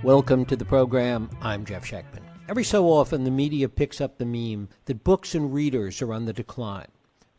Welcome to the program. I'm Jeff Schechtman. Every so often, the media picks up the meme that books and readers are on the decline,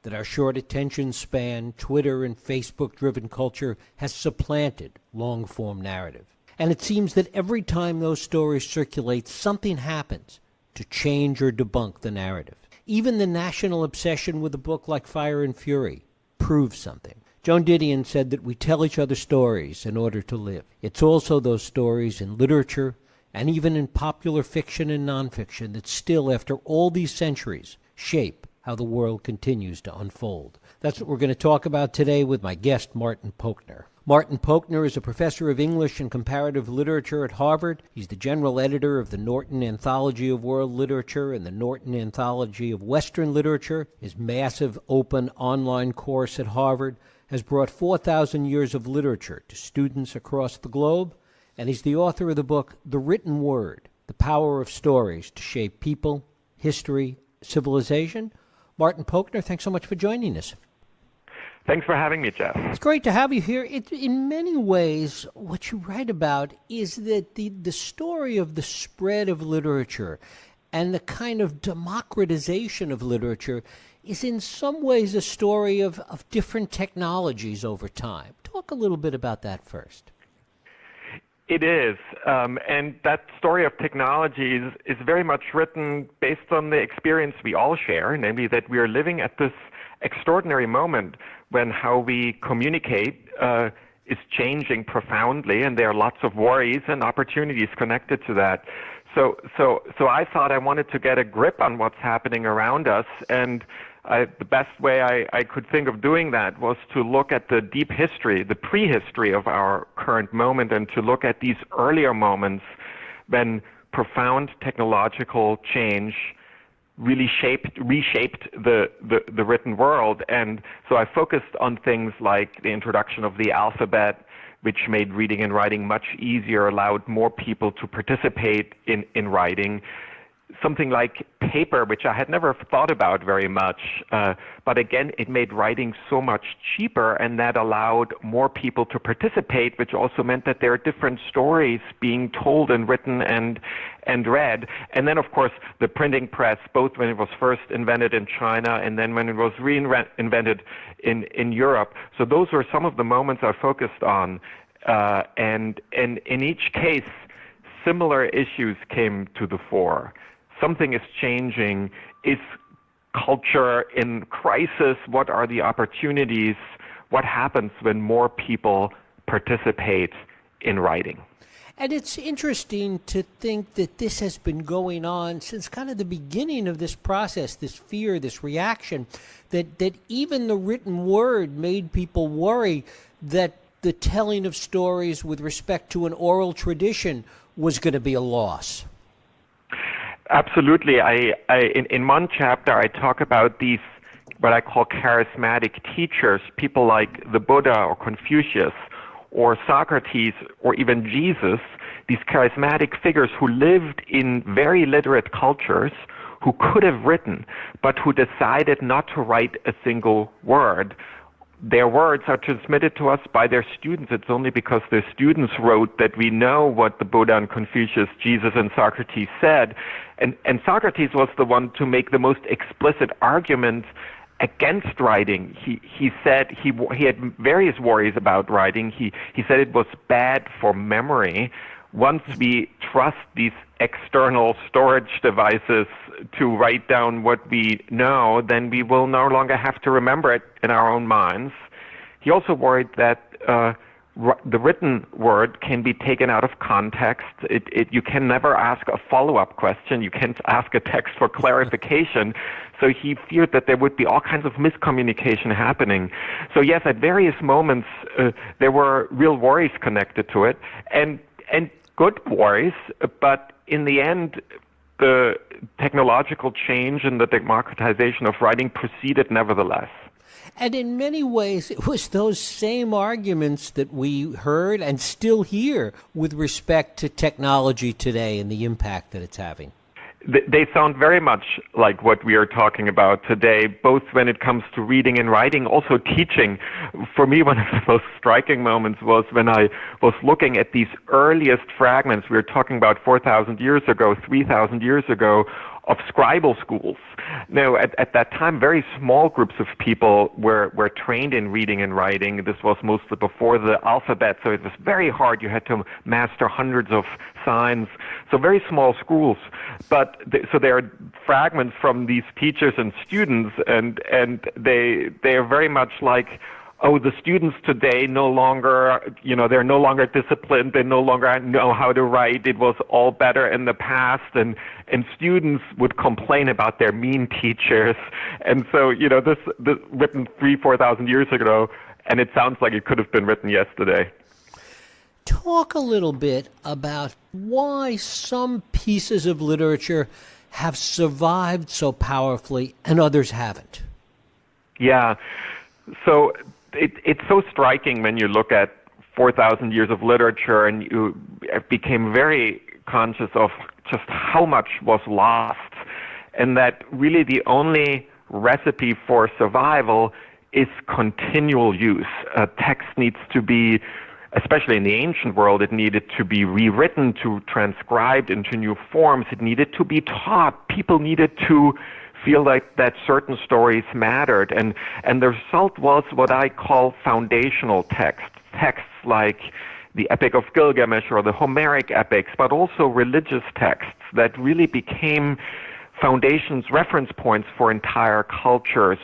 that our short attention span, Twitter and Facebook-driven culture has supplanted long-form narrative. And it seems that every time those stories circulate, something happens to change or debunk the narrative. Even the national obsession with a book like Fire and Fury proves something. Joan Didion said that we tell each other stories in order to live. It's also those stories in literature and even in popular fiction and nonfiction that still, after all these centuries, shape how the world continues to unfold. That's what we're going to talk about today with my guest, Martin Puchner. Martin Puchner is a professor of English and comparative literature at Harvard. He's the general editor of the Norton Anthology of World Literature and the Norton Anthology of Western Literature. His massive open online course at Harvard has brought 4,000 years of literature to students across the globe, and he's the author of the book, The Written Word, The Power of Stories to Shape People, History, Civilization. Martin Puchner, thanks so much for joining us. Thanks for having me, Jeff. It's great to have you here. In many ways, what you write about is that the story of the spread of literature and the kind of democratization of literature is in some ways a story of different technologies over time. Talk a little bit about that first. It is, and that story of technologies is very much written based on the experience we all share, namely that we are living at this extraordinary moment when how we communicate is changing profoundly, and there are lots of worries and opportunities connected to that. So I thought I wanted to get a grip on what's happening around us, and the best way I could think of doing that was to look at the deep history, the prehistory of our current moment, and to look at these earlier moments when profound technological change really reshaped the written world. And so I focused on things like the introduction of the alphabet, which made reading and writing much easier, allowed more people to participate in writing. Something like paper, which I had never thought about very much, but again, it made writing so much cheaper, and that allowed more people to participate, which also meant that there are different stories being told and written and read. And then, of course, the printing press, both when it was first invented in China and then when it was reinvented in Europe. So those were some of the moments I focused on, and in each case, similar issues came to the fore. Something is changing. Is culture in crisis? What are the opportunities? What happens when more people participate in writing? And it's interesting to think that this has been going on since kind of the beginning of this process, this fear, this reaction, that even the written word made people worry that the telling of stories with respect to an oral tradition was going to be a loss. Absolutely. In one chapter, I talk about these, what I call charismatic teachers, people like the Buddha or Confucius or Socrates or even Jesus, these charismatic figures who lived in very literate cultures, who could have written, but who decided not to write a single word. Their words are transmitted to us by their students. It's only because their students wrote that we know what the Buddha and Confucius, Jesus and Socrates said. And Socrates was the one to make the most explicit argument against writing. He said he had various worries about writing. He said it was bad for memory. Once we trust these external storage devices to write down what we know, then we will no longer have to remember it in our own minds. He also worried that the written word can be taken out of context. You can never ask a follow-up question. You can't ask a text for clarification. So he feared that there would be all kinds of miscommunication happening. So yes, at various moments, there were real worries connected to it, and good worries, but in the end, the technological change and the democratization of writing proceeded nevertheless. And in many ways, it was those same arguments that we heard and still hear with respect to technology today and the impact that it's having. They sound very much like what we are talking about today, both when it comes to reading and writing, also teaching. For me, one of the most striking moments was when I was looking at these earliest fragments. We were talking about 4,000 years ago, 3,000 years ago, of scribal schools. Now, at that time, very small groups of people were trained in reading and writing. This was mostly before the alphabet, so it was very hard. You had to master hundreds of signs. So very small schools. But so there are fragments from these teachers and students, and they are very much like, oh, the students today no longer, they're no longer disciplined. They no longer know how to write. It was all better in the past. And students would complain about their mean teachers. And so, this written 4,000 years ago, and it sounds like it could have been written yesterday. Talk a little bit about why some pieces of literature have survived so powerfully and others haven't. Yeah. So it's so striking when you look at 4,000 years of literature, and you became very conscious of just how much was lost, and that really the only recipe for survival is continual use. Text needs to be, especially in the ancient world, it needed to be rewritten, to transcribed into new forms. It needed to be taught. People needed to feel like that certain stories mattered. And the result was what I call foundational texts like the Epic of Gilgamesh or the Homeric epics, but also religious texts that really became foundations, reference points for entire cultures,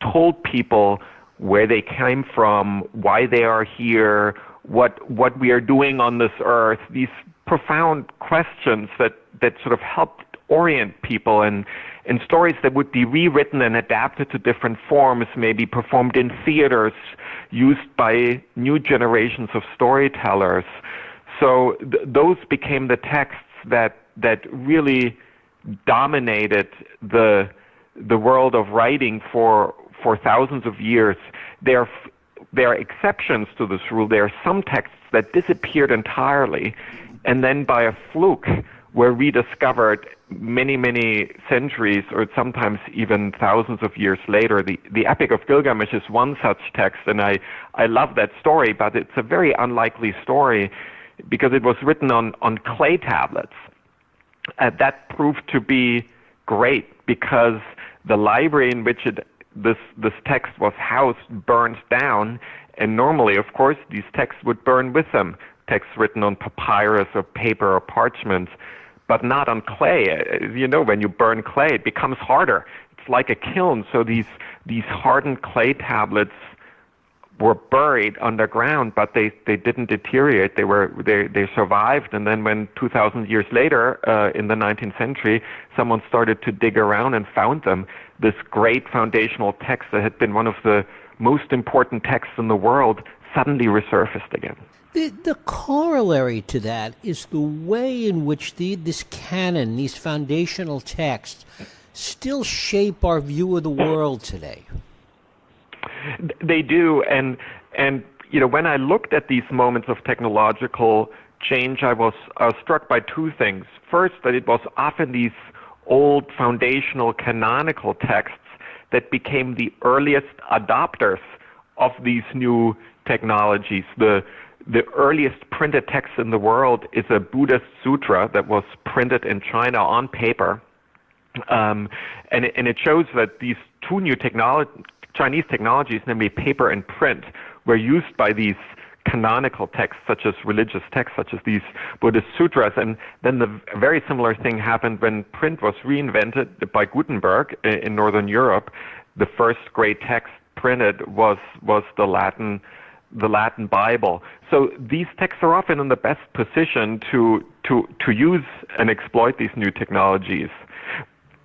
told people where they came from, why they are here, what we are doing on this earth, these profound questions that sort of helped orient people, and stories that would be rewritten and adapted to different forms, maybe performed in theaters, used by new generations of storytellers. So those became the texts that really dominated the world of writing for thousands of years. There are exceptions to this rule. There are some texts that disappeared entirely, and then by a fluke were rediscovered many, many centuries, or sometimes even thousands of years later. The Epic of Gilgamesh is one such text, and I love that story, but it's a very unlikely story because it was written on clay tablets. That proved to be great because the library in which this text was housed burned down, and normally, of course, these texts would burn with them, texts written on papyrus or paper or parchment, but not on clay. When you burn clay, it becomes harder. It's like a kiln. So these hardened clay tablets were buried underground, but they didn't deteriorate. They survived. And then when 2,000 years later, in the 19th century, someone started to dig around and found them, this great foundational text that had been one of the most important texts in the world suddenly resurfaced again. The corollary to that is the way in which this canon, these foundational texts, still shape our view of the world today. They do, and when I looked at these moments of technological change, I was struck by two things. First, that it was often these old foundational canonical texts that became the earliest adopters of these new technologies. The earliest printed text in the world is a Buddhist sutra that was printed in China on paper, and it shows that these two new Chinese technologies, namely paper and print, were used by these canonical texts, such as religious texts, such as these Buddhist sutras. And then the very similar thing happened when print was reinvented by Gutenberg in Northern Europe. The first great text printed was the Latin Bible. So these texts are often in the best position to use and exploit these new technologies.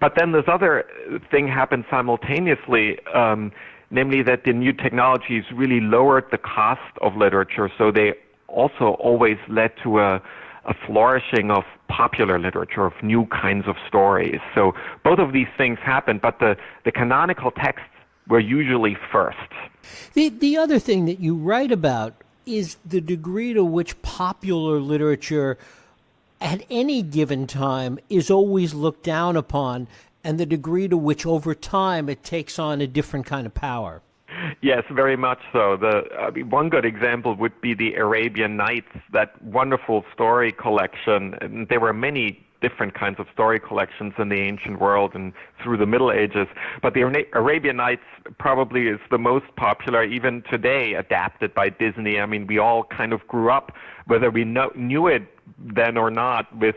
But then this other thing happened simultaneously, namely that the new technologies really lowered the cost of literature, so they also always led to a flourishing of popular literature, of new kinds of stories. So both of these things happened, but the canonical texts were usually first. The other thing that you write about is the degree to which popular literature at any given time is always looked down upon, and the degree to which over time it takes on a different kind of power. Yes, very much so. One good example would be the Arabian Nights, that wonderful story collection. And there were many different kinds of story collections in the ancient world and through the Middle Ages. But the Arabian Nights probably is the most popular even today, adapted by Disney. I mean, we all kind of grew up, whether we knew it then or not, with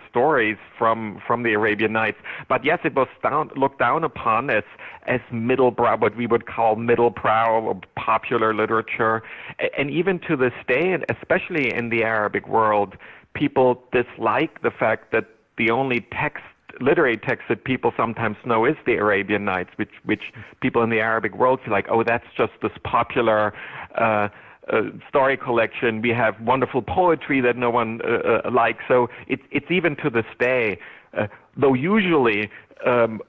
stories from the Arabian Nights. But yes, it was looked down upon as middlebrow, what we would call middlebrow or popular literature. And even to this day, and especially in the Arabic world, people dislike the fact that the only literary text that people sometimes know is the Arabian Nights, which people in the Arabic world feel like, oh, that's just this popular story collection. We have wonderful poetry that no one likes. So it's even to this day, though usually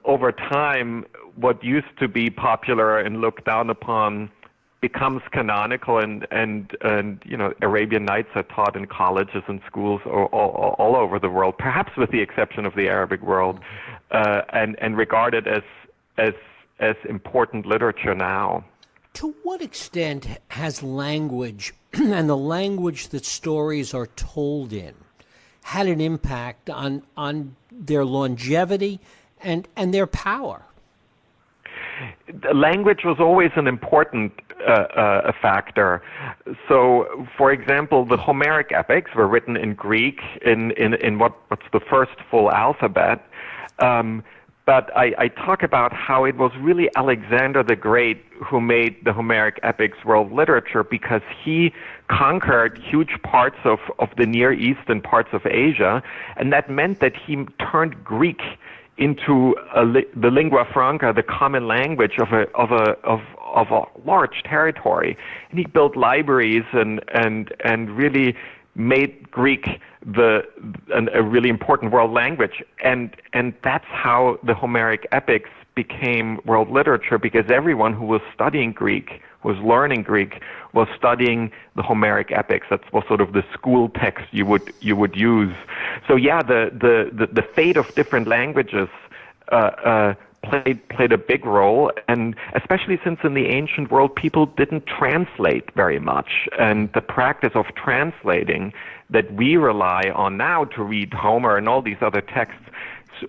over time, what used to be popular and looked down upon becomes canonical, and Arabian Nights are taught in colleges and schools all over the world, perhaps with the exception of the Arabic world, and regarded as important literature now. To what extent has language and the language that stories are told in had an impact on their longevity and their power? Language was always an important factor. So, for example, the Homeric epics were written in Greek in what's the first full alphabet. But I talk about how it was really Alexander the Great who made the Homeric epics world literature, because he conquered huge parts of the Near East and parts of Asia, and that meant that he turned Greek into the lingua franca, the common language of a large territory, and he built libraries and really made Greek a really important world language, and that's how the Homeric epics became world literature, because everyone who was studying Greek, was learning Greek, was studying the Homeric epics. That was sort of the school text you would use. So yeah, the fate of different languages played a big role, and especially since in the ancient world people didn't translate very much, and the practice of translating that we rely on now to read Homer and all these other texts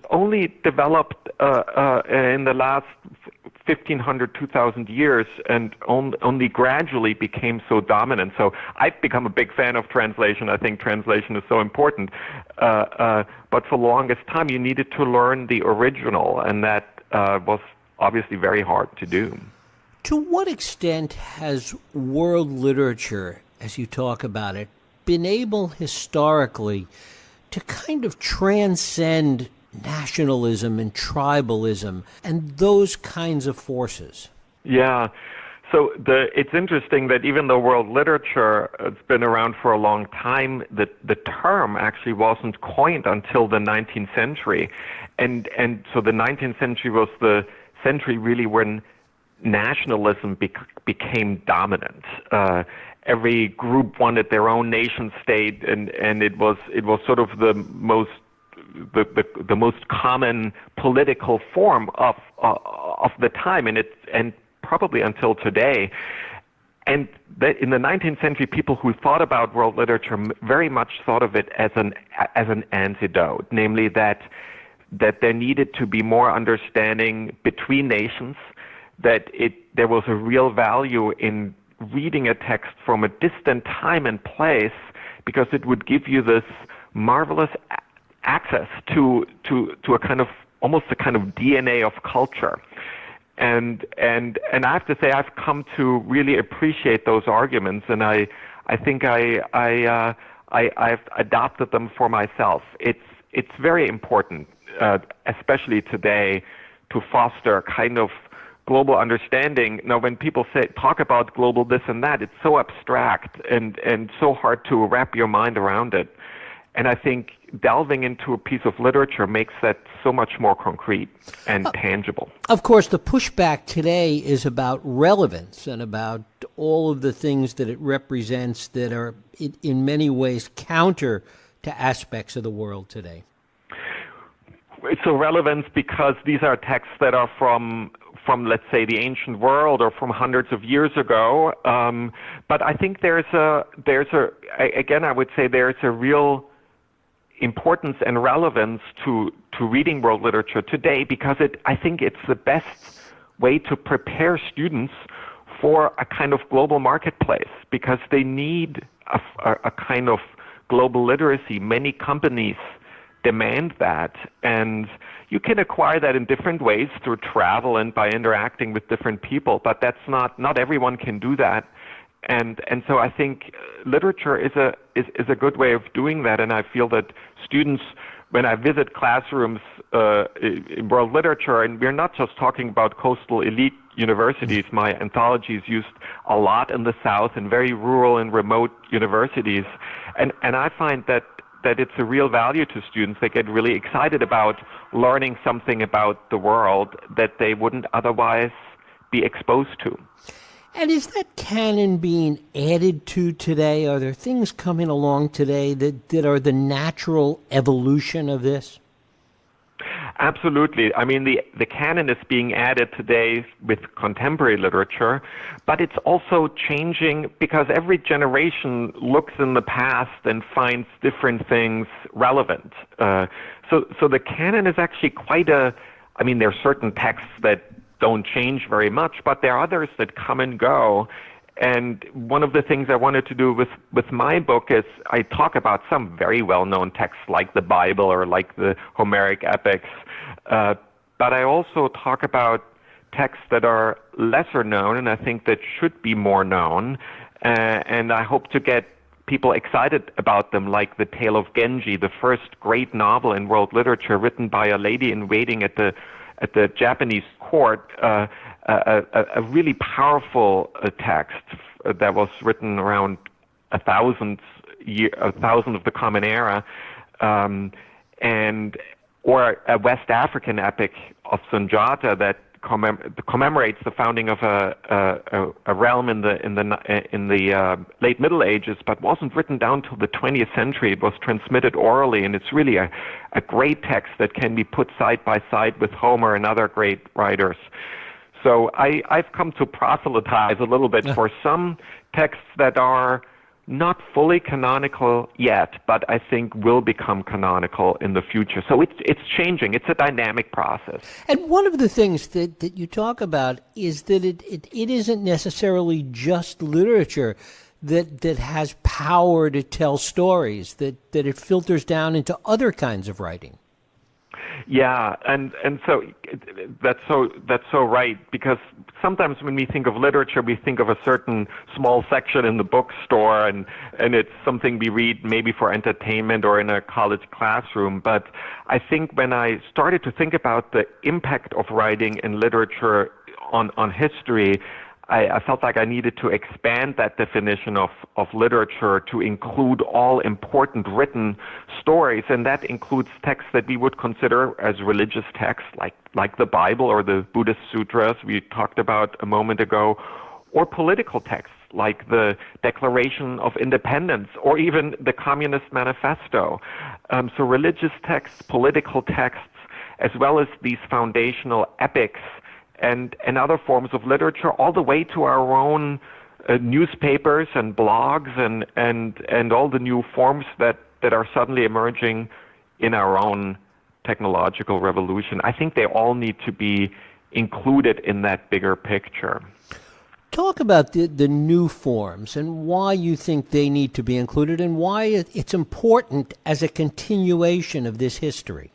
only developed in the last 1,500, 2,000 years, and only gradually became so dominant. So I've become a big fan of translation. I think translation is so important. But for the longest time, you needed to learn the original, and that was obviously very hard to do. To what extent has world literature, as you talk about it, been able historically to kind of transcend nationalism and tribalism and those kinds of forces? Yeah. So it's interesting that even though world literature has been around for a long time, the term actually wasn't coined until the 19th century. And so the 19th century was the century really when nationalism became dominant. Every group wanted their own nation state, and it was sort of the most common political form of the time, and probably until today. And that in the 19th century, people who thought about world literature very much thought of it as an antidote, namely that there needed to be more understanding between nations, that there was a real value in reading a text from a distant time and place, because it would give you this marvelous access to a kind of almost a kind of DNA of culture. And I have to say, I've come to really appreciate those arguments, and I think I've adopted them for myself. It's very important, especially today, to foster kind of global understanding. Now, when people talk about global this and that, it's so abstract and so hard to wrap your mind around it. And I think delving into a piece of literature makes that so much more concrete and tangible. Of course, the pushback today is about relevance and about all of the things that it represents that are in many ways counter to aspects of the world today? It's a relevance because these are texts that are from let's say the ancient world or from hundreds of years ago. But I think there's a I would say there's a real importance and relevance to reading world literature today because I think it's the best way to prepare students for a kind of global marketplace because they need a kind of global literacy. Many companies demand that, and you can acquire that in different ways through travel and by interacting with different people, but that's not everyone can do that. And so I think literature is a good way of doing that, and I feel that students, when I visit classrooms in world literature, and we're not just talking about coastal elite universities, my anthology is used a lot in the South and very rural and remote universities, and I find that it's a real value to students. They get really excited about learning something about the world that they wouldn't otherwise be exposed to. And is that canon being added to today? Are there things coming along today that are the natural evolution of this? Absolutely. I mean, the canon is being added today with contemporary literature, but it's also changing because every generation looks in the past and finds different things relevant. So the canon is actually there are certain texts that don't change very much, but there are others that come and go. And one of the things I wanted to do with my book is I talk about some very well-known texts like the Bible or like the Homeric epics, but I also talk about texts that are lesser known and I think that should be more known, and I hope to get people excited about them, like The Tale of Genji, the first great novel in world literature written by a lady in waiting at the Japanese court, a really powerful text that was written around 1000 of the Common Era, or a West African epic of Sunjata that commemorates the founding of a realm in the late Middle Ages, but wasn't written down till the 20th century. It was transmitted orally, and it's really a great text that can be put side by side with Homer and other great writers. So I've come to proselytize a little bit for some texts that are not fully canonical yet, but I think will become canonical in the future. So it's changing. It's a dynamic process. And one of the things that you talk about is that it isn't necessarily just literature that has power to tell stories, that it filters down into other kinds of writing. Yeah, and so that's so right, because sometimes when we think of literature, we think of a certain small section in the bookstore, and it's something we read maybe for entertainment or in a college classroom. But I think when I started to think about the impact of writing and literature on history, I felt like I needed to expand that definition of literature to include all important written stories, and that includes texts that we would consider as religious texts, like the Bible or the Buddhist sutras we talked about a moment ago, or political texts like the Declaration of Independence or even the Communist Manifesto. So religious texts, political texts, as well as these foundational epics and other forms of literature, all the way to our own newspapers and blogs and all the new forms that are suddenly emerging in our own technological revolution. I think they all need to be included in that bigger picture. Talk about the new forms and why you think they need to be included and why it's important as a continuation of this history.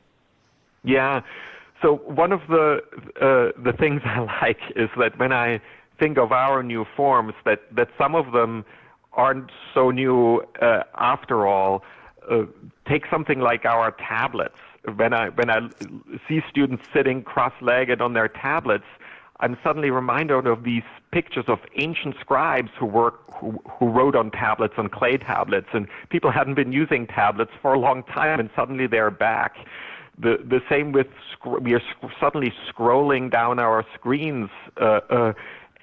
Yeah. So one of the things I like is that when I think of our new forms, that some of them aren't so new after all. Take something like our tablets. When I see students sitting cross-legged on their tablets, I'm suddenly reminded of these pictures of ancient scribes who wrote on tablets, on clay tablets, and people hadn't been using tablets for a long time, and suddenly they're back. The same with we are suddenly scrolling down our screens,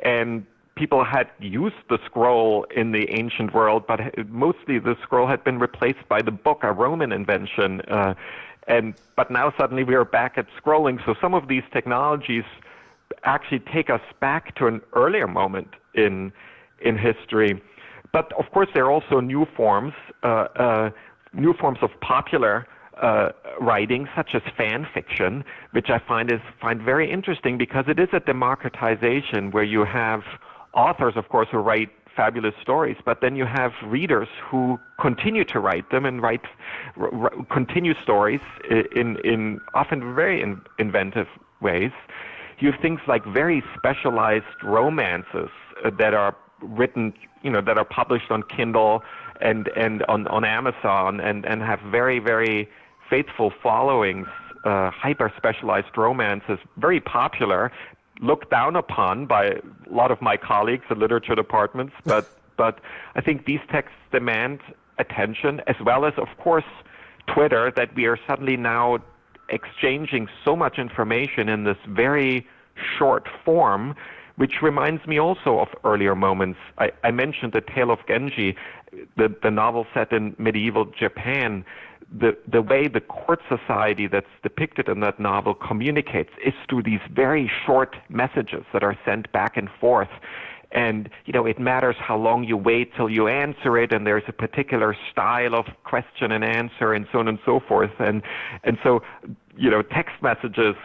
and people had used the scroll in the ancient world, but mostly the scroll had been replaced by the book, a Roman invention. But now suddenly we are back at scrolling. So some of these technologies actually take us back to an earlier moment in history. But of course, there are also new forms of popular writing, such as fan fiction, which I find very interesting because it is a democratization where you have authors, of course, who write fabulous stories, but then you have readers who continue to write them and continue stories in often very inventive ways. You have things like very specialized romances that are written, that are published on Kindle and on Amazon and have very, very faithful followings, hyper-specialized romances, very popular, looked down upon by a lot of my colleagues in literature departments, but I think these texts demand attention, as well as, of course, Twitter, that we are suddenly now exchanging so much information in this very short form, which reminds me also of earlier moments. I mentioned The Tale of Genji, the novel set in medieval Japan. The way the court society that's depicted in that novel communicates is through these very short messages that are sent back and forth. And, it matters how long you wait till you answer it, and there's a particular style of question and answer, and so on and so forth. And so, text messages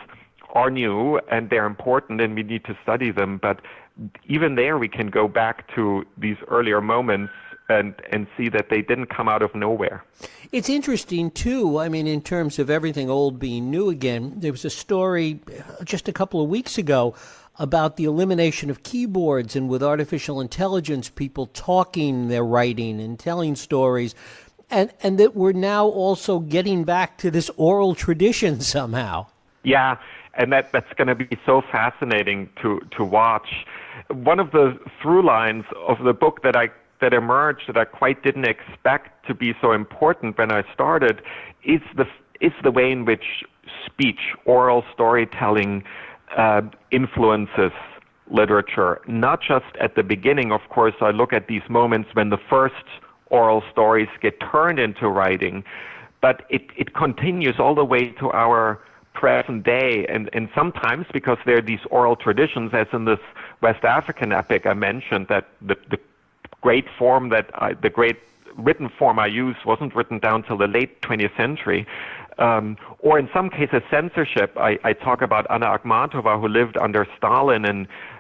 are new, and they're important, and we need to study them. But even there, we can go back to these earlier moments and see that they didn't come out of nowhere. It's interesting, too, in terms of everything old being new again. There was a story just a couple of weeks ago about the elimination of keyboards, and with artificial intelligence, people talking their writing and telling stories, and that we're now also getting back to this oral tradition somehow. Yeah, and that's going to be so fascinating to watch. One of the through lines of the book that emerged that I quite didn't expect to be so important when I started is the way in which speech, oral storytelling, influences literature. Not just at the beginning, of course. I look at these moments when the first oral stories get turned into writing, but it continues all the way to our present day, and sometimes because there are these oral traditions, as in this West African epic I mentioned, that the great form the great written form I used wasn't written down till the late 20th century. Or in some cases, censorship. I talk about Anna Akhmatova, who lived under Stalin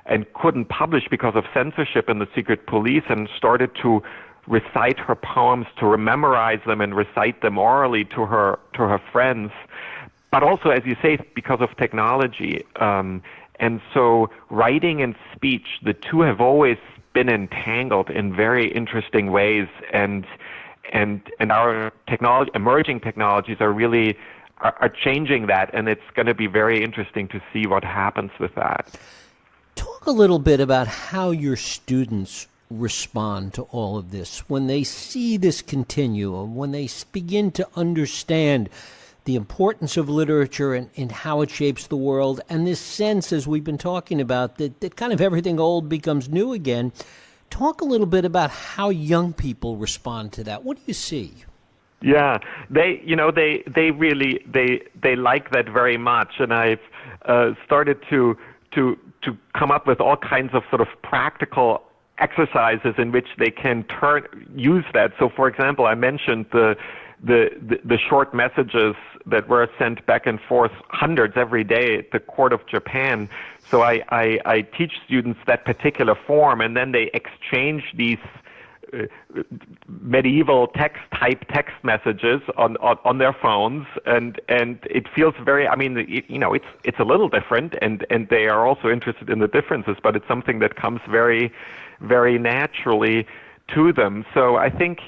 and couldn't publish because of censorship in the secret police, and started to recite her poems, to memorize them and recite them orally to her friends. But also, as you say, because of technology. And so writing and speech, the two have always been entangled in very interesting ways, and our emerging technologies are really are changing that, and it's going to be very interesting to see what happens with that. Talk a little bit about how your students respond to all of this when they see this continuum, when they begin to understand the importance of literature and how it shapes the world, and this sense, as we've been talking about, that kind of everything old becomes new again. Talk a little bit about how young people respond to that. What do you see? Yeah, they really like that very much, and I've started to come up with all kinds of sort of practical exercises in which they can use that. So, for example, I mentioned the short messages that were sent back and forth, hundreds every day at the court of Japan. So I teach students that particular form, and then they exchange these medieval text messages on their phones, and it feels very, it's a little different, and they are also interested in the differences, but it's something that comes very, very naturally to them. So I think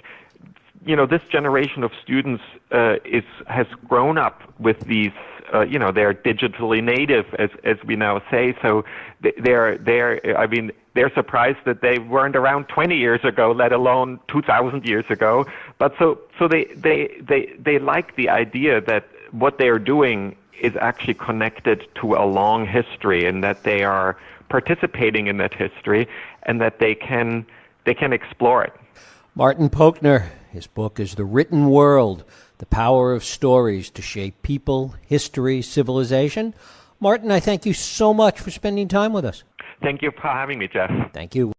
this generation of students has grown up with these. They're digitally native, as we now say. So they're surprised that they weren't around 20 years ago, let alone 2,000 years ago. But so they like the idea that what they're doing is actually connected to a long history, and that they are participating in that history, and that they can explore it. Martin Puchner, his book is The Written World, The Power of Stories to Shape People, History, Civilization. Martin, I thank you so much for spending time with us. Thank you for having me, Jeff. Thank you.